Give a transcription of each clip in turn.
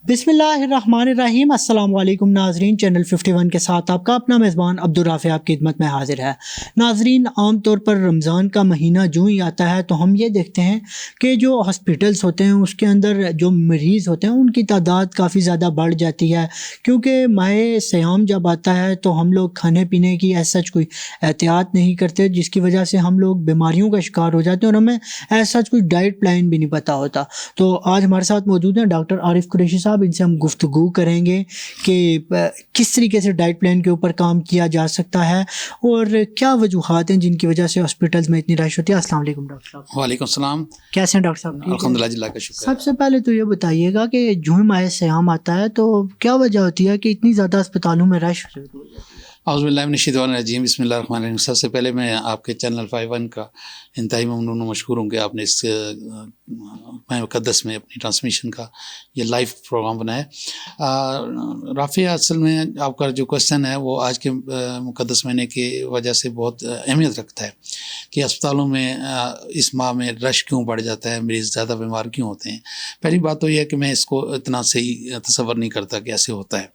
بسم اللہ الرحمن الرحیم۔ السلام علیکم ناظرین، چینل 51 کے ساتھ آپ کا اپنا میزبان عبدالرافع آپ کی خدمت میں حاضر ہے۔ ناظرین، عام طور پر رمضان کا مہینہ جو ہی آتا ہے تو ہم یہ دیکھتے ہیں کہ جو ہاسپٹلس ہوتے ہیں اس کے اندر جو مریض ہوتے ہیں ان کی تعداد کافی زیادہ بڑھ جاتی ہے، کیونکہ ماہ صیام جب آتا ہے تو ہم لوگ کھانے پینے کی ایسا کوئی احتیاط نہیں کرتے، جس کی وجہ سے ہم لوگ بیماریوں کا شکار ہو جاتے ہیں اور ہمیں ایسا کوئی ڈائٹ پلان بھی نہیں پتہ ہوتا۔ تو آج ہمارے ساتھ موجود ہیں ڈاکٹر عارف قریشی صاحب، ان سے ہم گفتگو کریں گے کہ کس طریقے سے ڈائٹ پلان کے اوپر کام کیا جا سکتا ہے اور کیا وجوہات ہیں جن کی وجہ سے ہاسپٹلز میں اتنی رش ہوتی ہے۔ السلام علیکم ڈاکٹر صاحب۔ وعلیکم السلام، کیسے ہیں ڈاکٹر صاحب؟ الحمدللہ اللہ کا شکر۔ سب سے پہلے تو یہ بتائیے گا کہ جو ہی ماہ صیام آتا ہے تو کیا وجہ ہوتی ہے کہ اتنی زیادہ اسپتالوں میں رش ہو جاتی ہے؟ اعوذ باللہ من الشیطان الرجیم، بسم اللہ الرحمن الرحیم۔ سب سے پہلے میں آپ کے چینل 51 کا انتہائی ممنون و مشکور ہوں کہ آپ نے اس ماہ مقدس میں اپنی ٹرانسمیشن کا یہ لائیو پروگرام بنایا۔ رافع، اصل میں آپ کا جو کوشچن ہے وہ آج کے مقدس مہینے کی وجہ سے بہت اہمیت رکھتا ہے کہ اسپتالوں میں اس ماہ میں رش کیوں بڑھ جاتا ہے، مریض زیادہ بیمار کیوں ہوتے ہیں۔ پہلی بات تو یہ ہے کہ میں اس کو اتنا صحیح تصور نہیں کرتا کہ ایسے ہوتا ہے،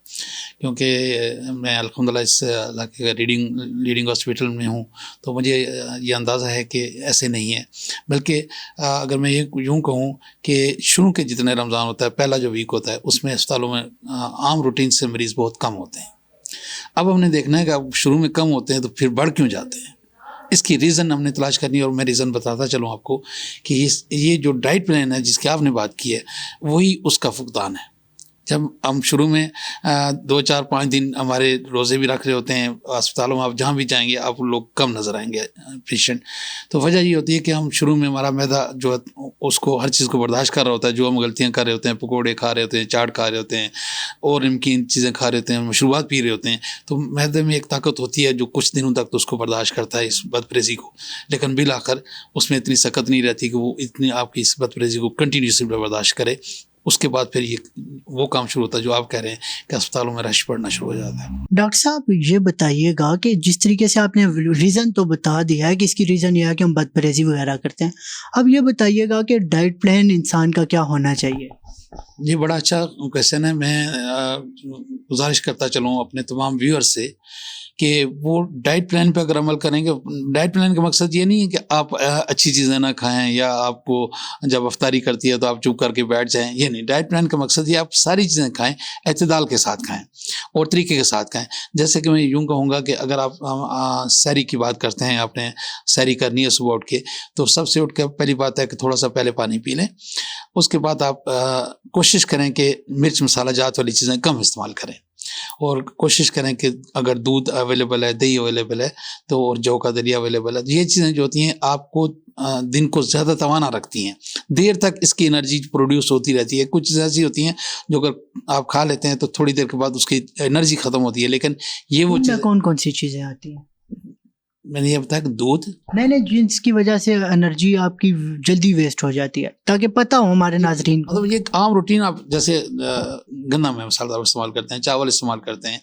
کیونکہ میں الحمدللہ اس علاقے کا لیڈنگ ہاسپٹل میں ہوں، تو مجھے یہ اندازہ ہے کہ ایسے نہیں ہے۔ بلکہ اگر میں یہ یوں کہوں کہ شروع کے جتنے رمضان ہوتا ہے، پہلا جو ویک ہوتا ہے، اس میں اسپتالوں میں عام روٹین سے مریض بہت کم ہوتے ہیں۔ اب ہم نے دیکھنا ہے کہ اب شروع میں کم ہوتے ہیں تو پھر بڑھ کیوں جاتے ہیں، اس کی ریزن ہم نے تلاش کرنی ہے۔ اور میں ریزن بتاتا چلوں آپ کو کہ یہ جو ڈائٹ پلان ہے جس کی آپ نے بات کی ہے، وہی اس کا فقدان ہے۔ جب ہم شروع میں 2 4 5 دن ہمارے روزے بھی رکھ رہے ہوتے ہیں، اسپتالوں میں آپ جہاں بھی جائیں گے آپ لوگ کم نظر آئیں گے پیشنٹ، تو وجہ یہ ہوتی ہے کہ ہم شروع میں ہمارا معدہ جو ہے اس کو ہر چیز کو برداشت کر رہا ہوتا ہے، جو ہم غلطیاں کر رہے ہوتے ہیں، پکوڑے کھا رہے ہوتے ہیں، چاٹ کھا رہے ہوتے ہیں اور نمکین چیزیں کھا رہے ہوتے ہیں، مشروبات پی رہے ہوتے ہیں، تو معدے میں ایک طاقت ہوتی ہے جو کچھ دنوں تک تو اس کو برداشت کرتا ہے اس بد پریزی کو، لیکن بالآخر اس میں اتنی سخت نہیں رہتی کہ وہ اتنی آپ کی اس بد پریزی کو کنٹینیوسلی برداشت کرے۔ اس کے بعد پھر یہ وہ کام شروع ہوتا ہے جو آپ کہہ رہے ہیں کہ اسپتالوں میں رش پڑنا شروع ہو جاتا ہے۔ ڈاکٹر صاحب یہ بتائیے گا کہ جس طریقے سے آپ نے ریزن تو بتا دیا ہے کہ اس کی ریزن یہ ہے کہ ہم بد پرہیزی وغیرہ کرتے ہیں، اب یہ بتائیے گا کہ ڈائٹ پلان انسان کا کیا ہونا چاہیے؟ یہ بڑا اچھا کویسچن ہے۔ میں گزارش کرتا چلوں اپنے تمام ویور سے کہ وہ ڈائٹ پلان پہ اگر عمل کریں گے، ڈائٹ پلان کا مقصد یہ نہیں ہے کہ آپ اچھی چیزیں نہ کھائیں یا آپ کو جب افطاری کرتی ہے تو آپ چپ کر کے بیٹھ جائیں، یہ نہیں۔ ڈائٹ پلان کا مقصد یہ آپ ساری چیزیں کھائیں، اعتدال کے ساتھ کھائیں اور طریقے کے ساتھ کھائیں۔ جیسے کہ میں یوں کہوں گا کہ اگر آپ سحری کی بات کرتے ہیں، آپ نے سحری کرنی ہے صبح اٹھ کے، تو سب سے اٹھ کے پہلی بات ہے کہ تھوڑا سا پہلے پانی پی لیں۔ اس کے بعد آپ کوشش کریں کہ مرچ مسالہ جات والی چیزیں کم استعمال کریں، اور کوشش کریں کہ اگر دودھ اویلیبل ہے، دہی اویلیبل ہے تو، اور جو کا دلیا اویلیبل ہے، یہ چیزیں جو ہوتی ہیں آپ کو دن کو زیادہ توانا رکھتی ہیں، دیر تک اس کی انرجی پروڈیوس ہوتی رہتی ہے۔ کچھ چیزیں ایسی ہوتی ہیں جو اگر آپ کھا لیتے ہیں تو تھوڑی دیر کے بعد اس کی انرجی ختم ہوتی ہے، لیکن یہ وہ چیزیں کون کون سی چیزیں آتی ہیں؟ میں نے یہ بتایا کہ دودھ نہیں جس کی وجہ سے انرجی آپ کی جلدی ویسٹ ہو جاتی ہے، تاکہ پتہ ہو ہمارے ناظرین کو۔ مطلب یہ عام روٹین، آپ جیسے گندم میں مسالہ دار استعمال کرتے ہیں، چاول استعمال کرتے ہیں،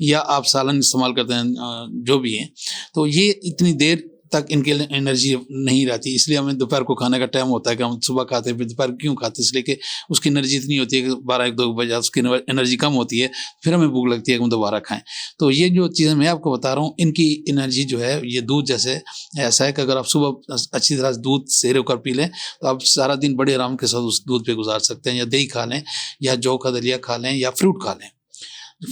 یا آپ سالن استعمال کرتے ہیں، جو بھی ہیں، تو یہ اتنی دیر تک ان کے لیے انرجی نہیں رہتی۔ اس لیے ہمیں دوپہر کو کھانے کا ٹائم ہوتا ہے کہ ہم صبح کھاتے ہیں، پھر دوپہر کیوں کھاتے ہیں؟ اس لیے کہ اس کی انرجی اتنی ہوتی ہے کہ 12 1 2 بجے اس کی انرجی کم ہوتی ہے، پھر ہمیں بھوک لگتی ہے کہ ہم دوبارہ کھائیں۔ تو یہ جو چیزیں میں آپ کو بتا رہا ہوں، ان کی انرجی جو ہے، یہ دودھ جیسے ایسا ہے کہ اگر آپ صبح اچھی طرح دودھ سیر ہو کر پی لیں تو آپ سارا دن بڑے آرام کے ساتھ اس دودھ پہ گزار سکتے ہیں، یا دہی کھا لیں، یا جو کا دلیا کھا لیں، یا فروٹ کھا لیں۔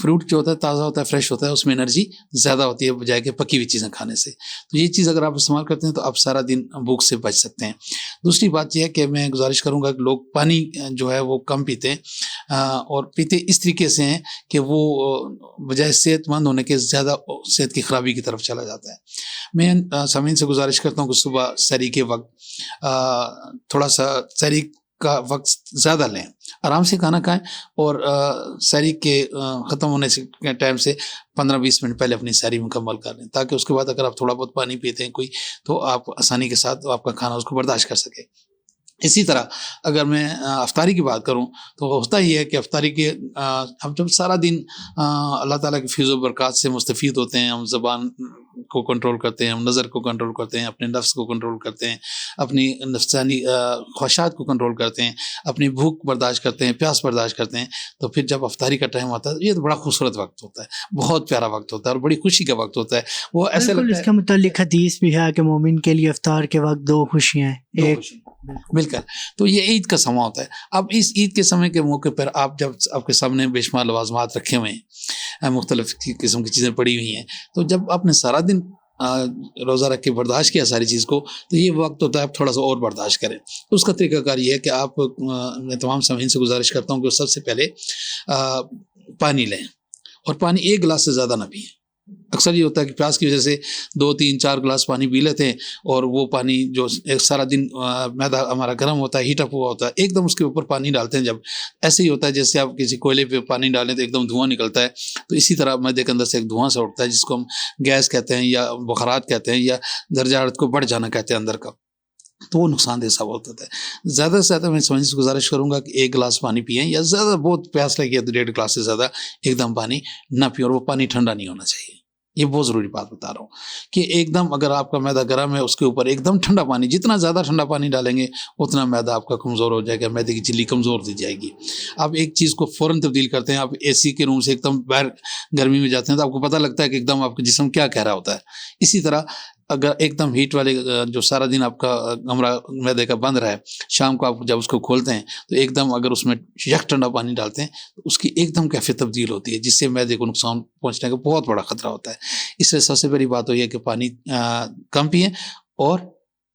فروٹ جو ہوتا ہے تازہ ہوتا ہے، فریش ہوتا ہے، اس میں انرجی زیادہ ہوتی ہے بجائے کہ پکی ہوئی چیزیں کھانے سے۔ تو یہ چیز اگر آپ استعمال کرتے ہیں تو آپ سارا دن بھوک سے بچ سکتے ہیں۔ دوسری بات یہ ہے کہ میں گزارش کروں گا کہ لوگ پانی جو ہے وہ کم پیتے ہیں، اور پیتے اس طریقے سے ہیں کہ وہ بجائے صحت مند ہونے کے زیادہ صحت کی خرابی کی طرف چلا جاتا ہے۔ میں سامعین سے گزارش کرتا ہوں کہ صبح سحری کے وقت تھوڑا سا سحری کا وقت زیادہ لیں، آرام سے کھانا کھائیں، اور سحری کے ختم ہونے سے ٹائم سے 15-20 منٹ پہلے اپنی سحری مکمل کر لیں، تاکہ اس کے بعد اگر آپ تھوڑا بہت پانی پیتے ہیں کوئی، تو آپ آسانی کے ساتھ آپ کا کھانا اس کو برداشت کر سکیں۔ اسی طرح اگر میں افطاری کی بات کروں تو ہوتا ہی ہے کہ افطاری کے ہم جب سارا دن اللہ تعالیٰ کی فیض و برکات سے مستفید ہوتے ہیں، ہم زبان کو کنٹرول کرتے ہیں, ہم نظر کو کنٹرول کرتے ہیں, اپنے نفس کو کنٹرول کرتے ہیں, اپنی نفسانی خواہشات کو کنٹرول کرتے ہیں, اپنی بھوک برداشت کرتے ہیں, پیاس برداشت کرتے ہیں, تو پھر جب افطاری کا ٹائم آتا ہے یہ تو بڑا خوبصورت وقت ہوتا ہے, بہت پیارا وقت ہوتا ہے اور بڑی خوشی کا وقت ہوتا ہے. وہ ایسے بالکل, لگتا اس ہے کے متعلق حدیث بھی ہے کہ مومن کے لیے افطار کے وقت دو خوشیاں ہیں, ایک بالکل. تو یہ عید کا سما ہوتا ہے. اب اس عید کے سمے کے موقع پر آپ جب آپ کے سامنے بے شمار لوازمات رکھے ہوئے ہیں, مختلف قسم کی چیزیں پڑی ہوئی ہیں, تو جب آپ نے سارا دن روزہ رکھ کے برداشت کیا ساری چیز کو, تو یہ وقت ہوتا ہے آپ تھوڑا سا اور برداشت کریں. اس کا طریقہ کار یہ ہے کہ آپ, میں تمام سامعین سے گزارش کرتا ہوں کہ سب سے پہلے پانی لیں, اور پانی 1 گلاس سے زیادہ نہ پئیں. اکثر یہ ہوتا ہے کہ پیاس کی وجہ سے 2 3 4 گلاس پانی پی لیتے ہیں, اور وہ پانی جو ایک سارا دن معدہ ہمارا گرم ہوتا ہے, ہیٹ اپ ہوا ہوتا ہے, ایک دم اس کے اوپر پانی ڈالتے ہیں. جب ایسے ہی ہوتا ہے جیسے آپ کسی کوئلے پہ پانی ڈالیں تو ایک دم دھواں نکلتا ہے, تو اسی طرح معدے کے اندر سے ایک دھواں سا اٹھتا ہے جس کو ہم گیس کہتے ہیں یا بخارات کہتے ہیں یا درجہ حرارت کو بڑھ جانا کہتے ہیں اندر کا, تو وہ نقصان دہ ثابت ہوتا ہے. زیادہ سے زیادہ میں سمجھ سے گزارش کروں گا کہ 1 گلاس پانی پئیں, یا زیادہ بہت پیاس لگی ہے تو 1.5 گلاس سے زیادہ ایک دم پانی نہ پئیں, اور وہ پانی ٹھنڈا نہیں ہونا چاہیے. یہ بہت ضروری بات بتا رہا ہوں کہ ایک دم اگر آپ کا معدہ گرم ہے اس کے اوپر ایک دم ٹھنڈا پانی, جتنا زیادہ ٹھنڈا پانی ڈالیں گے اتنا معدہ آپ کا کمزور ہو جائے گا, معدے کی جھلی کمزور دی جائے گی. آپ ایک چیز کو فوراً تبدیل کرتے ہیں, آپ اے سی کے روم سے ایک دم باہر گرمی میں جاتے ہیں تو آپ کو پتہ لگتا ہے کہ ایک دم آپ کا جسم کیا کہہ رہا ہوتا ہے. اسی طرح اگر ایک دم ہیٹ والے جو سارا دن آپ کا کمرہ معدے کا بند رہا ہے, شام کو آپ جب اس کو کھولتے ہیں تو ایک دم اگر اس میں یک ٹھنڈا پانی ڈالتے ہیں تو اس کی ایک دم کیفیت تبدیل ہوتی ہے, جس سے معدے کو نقصان پہنچنے کا بہت بڑا خطرہ ہوتا ہے. اس لیے سب سے بڑی بات تو یہ ہے کہ پانی کم پئیں اور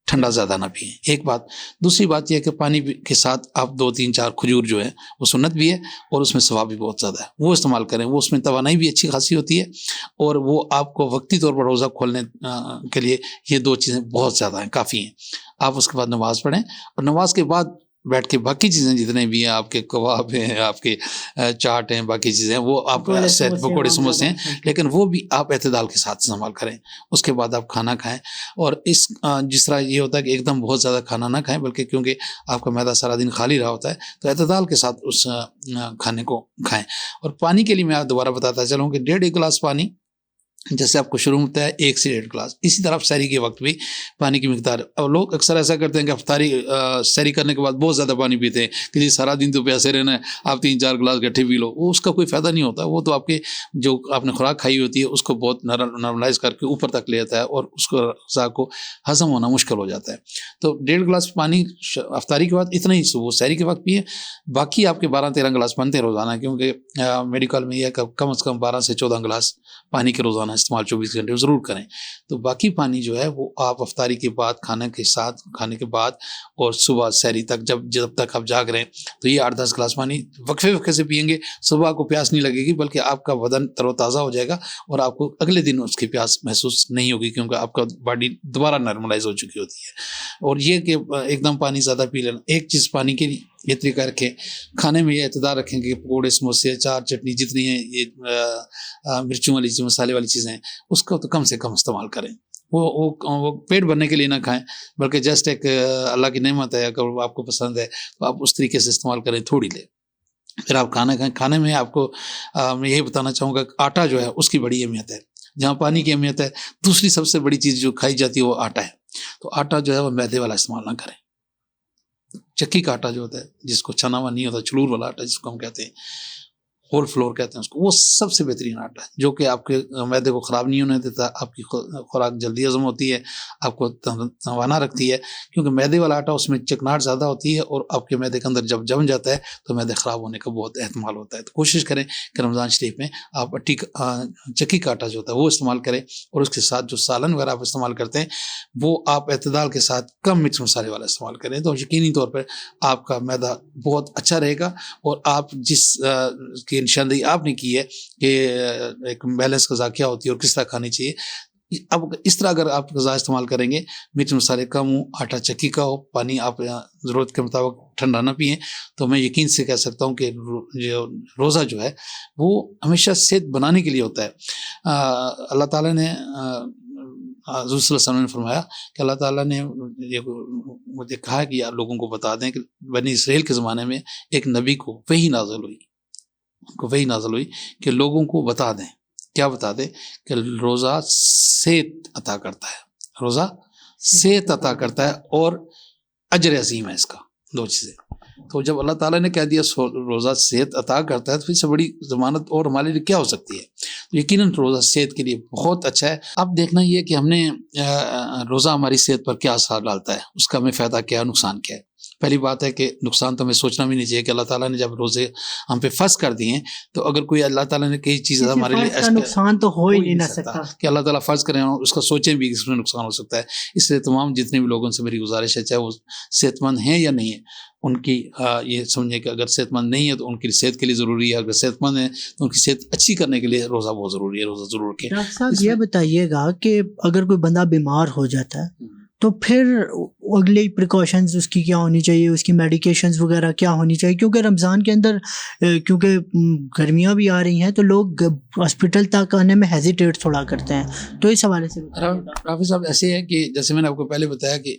ٹھنڈا زیادہ نہ پئیں, ایک بات. دوسری بات یہ ہے کہ پانی کے ساتھ آپ 2 3 4 کھجور جو ہے وہ سنت بھی ہے اور اس میں ثواب بھی بہت زیادہ ہے, وہ استعمال کریں. وہ اس میں توانائی بھی اچھی خاصی ہوتی ہے, اور وہ آپ کو وقتی طور پر روزہ کھولنے کے لیے یہ 2 چیزیں بہت زیادہ ہیں, کافی ہیں. آپ اس کے بعد نماز پڑھیں, اور نماز کے بعد بیٹھ کے باقی چیزیں جتنے بھی ہیں, آپ کے کباب ہیں, آپ کے چاٹ ہیں, باقی چیزیں ہیں, وہ آپ پکوڑے سموسے ہیں, لیکن وہ بھی آپ اعتدال کے ساتھ استعمال کریں. اس کے بعد آپ کھانا کھائیں, اور جس طرح یہ ہوتا ہے کہ ایک دم بہت زیادہ کھانا نہ کھائیں, بلکہ کیونکہ آپ کا معدہ سارا دن خالی رہا ہوتا ہے, تو اعتدال کے ساتھ اس کھانے کو کھائیں. اور پانی کے لیے میں دوبارہ بتاتا چلوں کہ 1.5 گلاس پانی جیسے آپ کو شروع ہوتا ہے 1 سے 1.5 گلاس, اسی طرح سحری کے وقت بھی پانی کی مقدار. اور لوگ اکثر ایسا کرتے ہیں کہ افطاری سحری کرنے کے بعد بہت زیادہ پانی پیتے ہیں کہ جی سارا دن تو پیاسے رہنا ہے, آپ 3 4 گلاس گٹھے پی لو. وہ اس کا کوئی فائدہ نہیں ہوتا, وہ تو آپ کے جو آپ نے خوراک کھائی ہوتی ہے اس کو بہت نارملائز کر کے اوپر تک لے جاتا ہے, اور اس کو غذا کو ہضم ہونا مشکل ہو جاتا ہے. تو 1.5 گلاس پانی افطاری کے بعد اتنا ہی صبح سحری کے وقت پیے. باقی آپ کے 12 13 گلاس بنتے ہیں روزانہ, کیونکہ میڈیکل میں یہ ہے کہ کم از کم 12 سے 14 گلاس پانی کے روزانہ استعمال 24 گھنٹے ضرور کریں. تو باقی پانی جو ہے وہ آپ افطاری کے بعد, کھانے کے بعد اور صبح سحری تک جب تک آپ جاگ رہے ہیں, تو یہ 8 10 گلاس پانی وقفے سے پئیں گے. صبح کو پیاس نہیں لگے گی, بلکہ آپ کا بدن تر و تازہ ہو جائے گا, اور آپ کو اگلے دن اس کی پیاس محسوس نہیں ہوگی, کیونکہ آپ کا باڈی دوبارہ نارملائز ہو چکی ہوتی ہے. اور یہ کہ ایک دم پانی زیادہ پی لینا. ایک چیز پانی کے لیے یہ طریقہ رکھیں, کھانے میں یہ اعتدال رکھیں کہ پکوڑے سموسے چار چٹنی جتنی ہیں یہ مرچوں والی چیز مسالے والی چیزیں ہیں اس کو تو کم سے کم استعمال کریں. وہ پیٹ بھرنے کے لیے نہ کھائیں, بلکہ جسٹ ایک اللہ کی نعمت ہے, اگر آپ کو پسند ہے تو آپ اس طریقے سے استعمال کریں, تھوڑی لیں. پھر آپ کھانا کھائیں. کھانے میں آپ کو میں یہی بتانا چاہوں گا کہ آٹا جو ہے اس کی بڑی اہمیت ہے. جہاں پانی کی اہمیت ہے, دوسری سب سے بڑی چیز جو کھائی جاتی ہے وہ آٹا ہے. تو آٹا جو ہے وہ میدے والا استعمال نہ کریں. چکی کا آٹا جو ہوتا ہے, جس کو چنا ہوا نہیں ہوتا, چلور والا آٹا جس کو ہم کہتے ہیں, ہول فلور کہتے ہیں اس کو, وہ سب سے بہترین آٹا ہے جو کہ آپ کے معدے کو خراب نہیں ہونے دیتا, آپ کی خوراک جلدی ہضم ہوتی ہے, آپ کو توانا رکھتی ہے. کیونکہ میدے والا آٹا اس میں چکناہٹ زیادہ ہوتی ہے, اور آپ کے معدے کے اندر جب جم جاتا ہے تو معدے خراب ہونے کا بہت احتمال ہوتا ہے. تو کوشش کریں کہ رمضان شریف میں آپ چکی کا آٹا جو ہوتا ہے وہ استعمال کریں, اور اس کے ساتھ جو سالن وغیرہ آپ استعمال کرتے ہیں وہ آپ اعتدال کے ساتھ کم مرچ مسالے والا استعمال کریں. تو یقینی طور پر آپ کا معدہ بہت اچھا رہے گا, اور آپ جس کی نشاندہی آپ نے کی ہے کہ ایک بیلنس غذا کیا ہوتی ہے اور کس طرح کھانی چاہیے, اب اس طرح اگر آپ غذا استعمال کریں گے, مرچ مسالے کم ہوں, آٹا چکی کا ہو, پانی آپ ضرورت کے مطابق ٹھنڈا نہ پئیں, تو میں یقین سے کہہ سکتا ہوں کہ روزہ جو ہے وہ ہمیشہ صحت بنانے کے لیے ہوتا ہے. اللہ تعالیٰ نے حضور صلی اللہ علیہ وسلم نے فرمایا کہ اللہ تعالیٰ نے مجھے کہا کہ آپ لوگوں کو بتا دیں کہ بنی اسرائیل کے زمانے میں ایک نبی کو وحی نازل ہوئی کہ لوگوں کو بتا دیں کیا بتا دیں کہ روزہ صحت عطا کرتا ہے، روزہ صحت عطا کرتا ہے اور اجر عظیم ہے اس کا، دو چیزیں. تو جب اللہ تعالیٰ نے کہہ دیا روزہ صحت عطا کرتا ہے تو اس سے بڑی ضمانت اور ہمارے لیے کیا ہو سکتی ہے؟ یقیناً روزہ صحت کے لیے بہت اچھا ہے. اب دیکھنا یہ کہ ہم نے روزہ ہماری صحت پر کیا اثر ڈالتا ہے، اس کا ہمیں فائدہ کیا ہے، نقصان کیا ہے. پہلی بات ہے کہ نقصان تو ہمیں سوچنا بھی نہیں چاہیے کہ اللہ تعالیٰ نے جب روزے ہم پہ فرض کر دیے ہیں تو اگر کوئی اللہ تعالیٰ نے کئی چیزیں ہمارے لیے نقصان تو ہو ہی نہیں سکتا کہ اللہ تعالیٰ فرض کریں اور اس کا سوچیں بھی اس میں نقصان ہو سکتا ہے. اس لیے تمام جتنے بھی لوگوں سے میری گزارش ہے، چاہے وہ صحت مند ہیں یا نہیں ہیں، ان کی یہ سمجھیں کہ اگر صحت مند نہیں ہے تو ان کی صحت کے لیے ضروری ہے، اگر صحت مند ہے تو ان کی صحت اچھی کرنے کے لیے روزہ بہت ضروری ہے. روزہ ضرور رکھیں. ڈاکٹر صاحب یہ بتائیے گا کہ اگر کوئی بندہ بیمار ہو جاتا ہے تو پھر اگلی پریکاشنز اس کی کیا ہونی چاہیے، اس کی میڈیکیشنز وغیرہ کیا ہونی چاہیے؟ کیونکہ رمضان کے اندر کیونکہ گرمیاں بھی آ رہی ہیں تو لوگ ہاسپٹل تک آنے میں ہیزیٹیٹ تھوڑا کرتے ہیں، تو اس حوالے سے رافی صاحب ایسے ہے کہ جیسے میں نے آپ کو پہلے بتایا کہ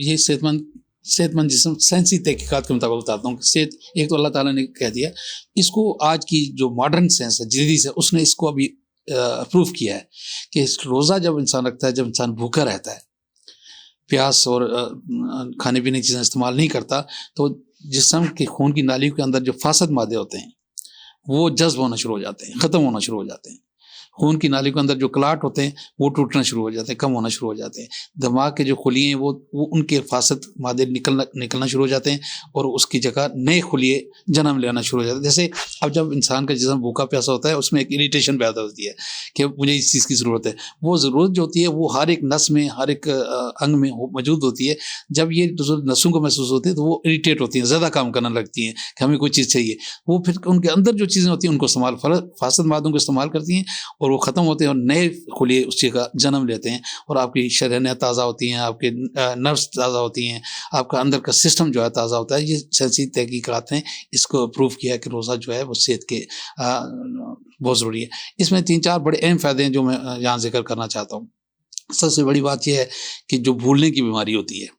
یہ صحت مند جسم سائنسی تحقیقات کے مطابق بتاتا ہوں کہ صحت ایک تو اللہ تعالیٰ نے کہہ دیا، اس کو آج کی جو ماڈرن سائنس ہے، جدید ہے، اس نے اس کو ابھی اپروو کیا ہے کہ روزہ جب انسان رکھتا ہے، جب انسان بھوکا رہتا ہے، پیاس اور کھانے پینے کی چیزیں استعمال نہیں کرتا، تو جسم کے خون کی نالیوں کے اندر جو فاسد مادے ہوتے ہیں وہ جذب ہونا شروع ہو جاتے ہیں، ختم ہونا شروع ہو جاتے ہیں. خون کی نالیوں کے اندر جو کلاٹ ہوتے ہیں وہ ٹوٹنا شروع ہو جاتے ہیں، کم ہونا شروع ہو جاتے ہیں. دماغ کے جو خلیے ہیں وہ ان کے فاسد مادے نکلنا شروع ہو جاتے ہیں اور اس کی جگہ نئے خلیے جنم لینا شروع ہو جاتے ہیں. جیسے اب جب انسان کا جسم بھوکا پیاسا ہوتا ہے اس میں ایک اریٹیشن پیدا ہوتی ہے کہ مجھے اس چیز کی ضرورت ہے. وہ ضرورت جو ہوتی ہے وہ ہر ایک نس میں، ہر ایک انگ میں موجود ہوتی ہے. جب یہ نسوں کو محسوس ہوتی ہے تو وہ اریٹیٹ ہوتی ہیں، زیادہ کام کرنا لگتی ہیں کہ ہمیں کوئی چیز چاہیے. وہ پھر ان کے اندر جو چیزیں ہوتی ہیں ان کو فاسد مادوں کو استعمال کرتی ہیں اور وہ ختم ہوتے ہیں اور نئے خلیے اس چیز کا جنم لیتے ہیں اور آپ کی شریانیں تازہ ہوتی ہیں، آپ کے نروس تازہ ہوتی ہیں، آپ کا اندر کا سسٹم جو ہے تازہ ہوتا ہے. یہ سائنسی تحقیقات نے اس کو پروف کیا ہے کہ روزہ جو ہے وہ صحت کے بہت ضروری ہے. اس میں 3-4 بڑے اہم فائدے ہیں جو میں یہاں ذکر کرنا چاہتا ہوں. سب سے بڑی بات یہ ہے کہ جو بھولنے کی بیماری ہوتی ہے،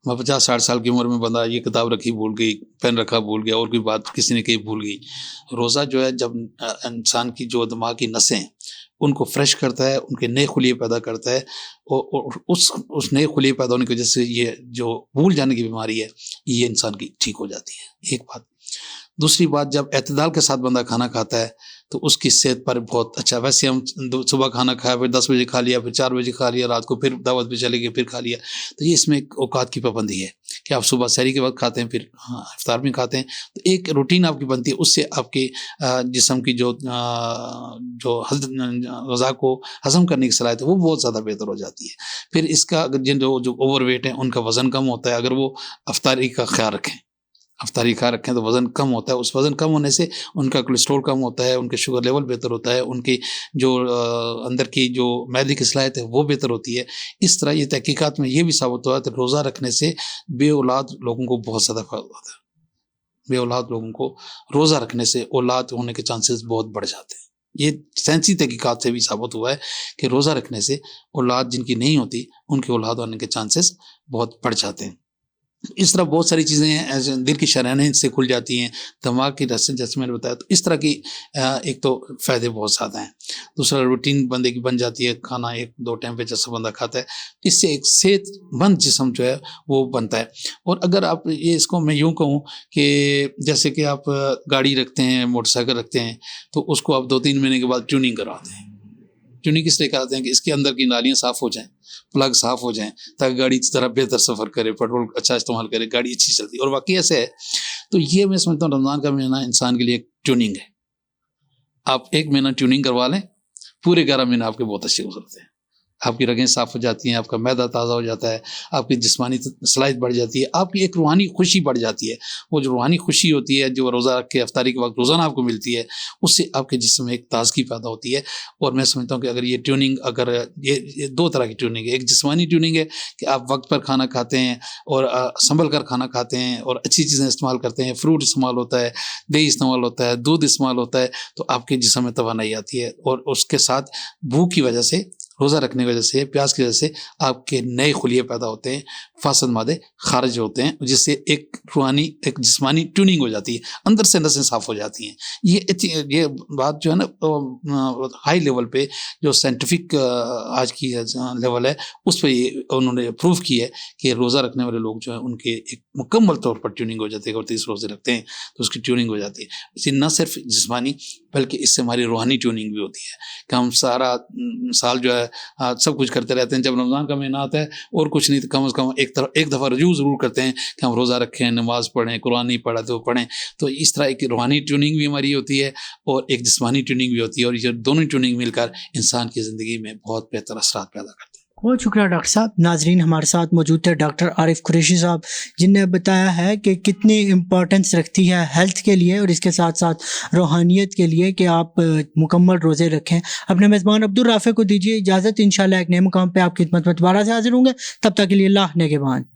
50-60 سال کی عمر میں بندہ یہ کتاب رکھی بھول گئی، پین رکھا بھول گیا، اور کوئی بات کسی نے کہی بھول گئی. روزہ جو ہے جب انسان کی جو دماغ کی نسیں ان کو فریش کرتا ہے، ان کے نئے خلیے پیدا کرتا ہے اور اس نئے خلیے پیدا ہونے کی وجہ سے یہ جو بھول جانے کی بیماری ہے یہ انسان کی ٹھیک ہو جاتی ہے. ایک بات. دوسری بات، جب اعتدال کے ساتھ بندہ کھانا کھاتا ہے تو اس کی صحت پر بہت اچھا. ویسے ہم صبح کھانا کھایا، پھر 10 بجے کھا لیا، پھر 4 بجے کھا لیا، رات کو پھر دعوت پہ چلے گئے، پھر کھا لیا. تو یہ اس میں ایک اوقات کی پابندی ہے کہ آپ صبح سحری کے وقت کھاتے ہیں، پھر افطار میں کھاتے ہیں. تو ایک روٹین آپ کی بنتی ہے، اس سے آپ کے جسم کی جو غذا کو ہضم کرنے کی صلاحیت ہے وہ بہت زیادہ بہتر ہو جاتی ہے. پھر اس کا اگر جو اوور ویٹ ہیں ان کا وزن کم ہوتا ہے اگر وہ افطاری کا خیال رکھیں تو وزن کم ہوتا ہے. اس وزن کم ہونے سے ان کا کولیسٹرول کم ہوتا ہے، ان کے شوگر لیول بہتر ہوتا ہے، ان کی جو اندر کی جو معدے کی صلاحیت ہے وہ بہتر ہوتی ہے. اس طرح یہ تحقیقات میں یہ بھی ثابت ہوا ہے کہ روزہ رکھنے سے بے اولاد لوگوں کو بہت زیادہ فائدہ ہوتا ہے. بے اولاد لوگوں کو روزہ رکھنے سے اولاد ہونے کے چانسز بہت بڑھ جاتے ہیں. یہ سائنسی تحقیقات سے بھی ثابت ہوا ہے کہ روزہ رکھنے سے اولاد جن کی نہیں ہوتی ان کی اولاد ہونے کے چانسز بہت بڑھ جاتے ہیں. اس طرح بہت ساری چیزیں ہیں، دل کی شریانیں سے کھل جاتی ہیں، دماغ کی رسیں جیسے میں نے بتایا. تو اس طرح کی ایک تو فائدے بہت زیادہ ہیں. دوسرا، روٹین بندے کی بن جاتی ہے، کھانا 1-2 ٹائم پہ جیسا بندہ کھاتا ہے، اس سے ایک صحت مند جسم جو ہے وہ بنتا ہے. اور اگر آپ یہ اس کو میں یوں کہوں کہ جیسے کہ آپ گاڑی رکھتے ہیں، موٹر سائیکل رکھتے ہیں، تو اس کو آپ 2-3 مہینے کے بعد ٹیوننگ کرواتے ہیں. ٹیوننگ کس لیے کراتے ہیں کہ اس کے اندر کی نالیاں صاف ہو جائیں، پلگ صاف ہو جائیں، تاکہ گاڑی اس طرح بہتر سفر کرے، پیٹرول اچھا استعمال کرے، گاڑی اچھی چلتی ہے. اور واقعی ایسے ہے. تو یہ میں سمجھتا ہوں رمضان کا مہینہ انسان کے لیے ایک ٹیوننگ ہے. آپ 1 مہینہ ٹیوننگ کروا لیں، پورے 11 مہینے آپ کے بہت اچھے گزرتے ہیں. آپ کی رگیں صاف ہو جاتی ہیں، آپ کا معدہ تازہ ہو جاتا ہے، آپ کی جسمانی صلاحیت بڑھ جاتی ہے، آپ کی ایک روحانی خوشی بڑھ جاتی ہے. وہ جو روحانی خوشی ہوتی ہے جو روزہ رکھ کے افطاری کے وقت روزانہ آپ کو ملتی ہے، اس سے آپ کے جسم میں ایک تازگی پیدا ہوتی ہے. اور میں سمجھتا ہوں کہ اگر یہ ٹیوننگ، اگر یہ 2 طرح کی ٹیوننگ ہے. ایک جسمانی ٹیوننگ ہے کہ آپ وقت پر کھانا کھاتے ہیں اور سنبھل کر کھانا کھاتے ہیں اور اچھی چیزیں استعمال کرتے ہیں، فروٹ استعمال ہوتا ہے، دہی استعمال ہوتا ہے، دودھ استعمال ہوتا ہے، تو آپ کے جسم میں توانائی آتی ہے. اور اس کے ساتھ بھوک کی وجہ سے روزہ رکھنے کی وجہ سے، پیاس کی وجہ سے آپ کے نئے خلیے پیدا ہوتے ہیں، فاسد مادے خارج ہوتے ہیں، جس سے ایک روحانی ایک جسمانی ٹیوننگ ہو جاتی ہے، اندر سے نسیں صاف ہو جاتی ہیں. یہ بات جو ہے نا ہائی لیول پہ جو سائنٹیفک آج کی لیول ہے اس پہ انہوں نے پروو کی ہے کہ روزہ رکھنے والے لوگ جو ہیں ان کے ایک مکمل طور پر ٹیوننگ ہو جاتی ہے. اگر 30 روزے رکھتے ہیں تو اس کی ٹیوننگ ہو جاتی ہے. اسی نہ صرف جسمانی بلکہ اس سے ہماری روحانی ٹیوننگ بھی ہوتی ہے کہ ہم سارا سال جو ہے سب کچھ کرتے رہتے ہیں، جب رمضان کا مہینہ آتا ہے اور کچھ نہیں تو کم از کم ایک دفعہ رجوع ضرور کرتے ہیں کہ ہم روزہ رکھیں، نماز پڑھیں، قرآن نہیں پڑھا تو پڑھیں. تو اس طرح ایک روحانی ٹیوننگ بھی ہماری ہوتی ہے اور ایک جسمانی ٹیوننگ بھی ہوتی ہے، اور یہ دونوں ٹیوننگ مل کر انسان کی زندگی میں بہت بہتر اثرات پیدا کرتے ہیں. بہت شکریہ ڈاکٹر صاحب. ناظرین، ہمارے ساتھ موجود تھے ڈاکٹر عارف قریشی صاحب، جن نے بتایا ہے کہ کتنی امپورٹنس رکھتی ہے ہیلتھ کے لیے اور اس کے ساتھ ساتھ روحانیت کے لیے کہ آپ مکمل روزے رکھیں. اپنے میزبان عبدالرافع کو دیجیے اجازت. انشاءاللہ ایک نئے مقام پہ آپ کی خدمت میں دوبارہ سے حاضر ہوں گے. تب تک کے لیے اللہ نگہبان.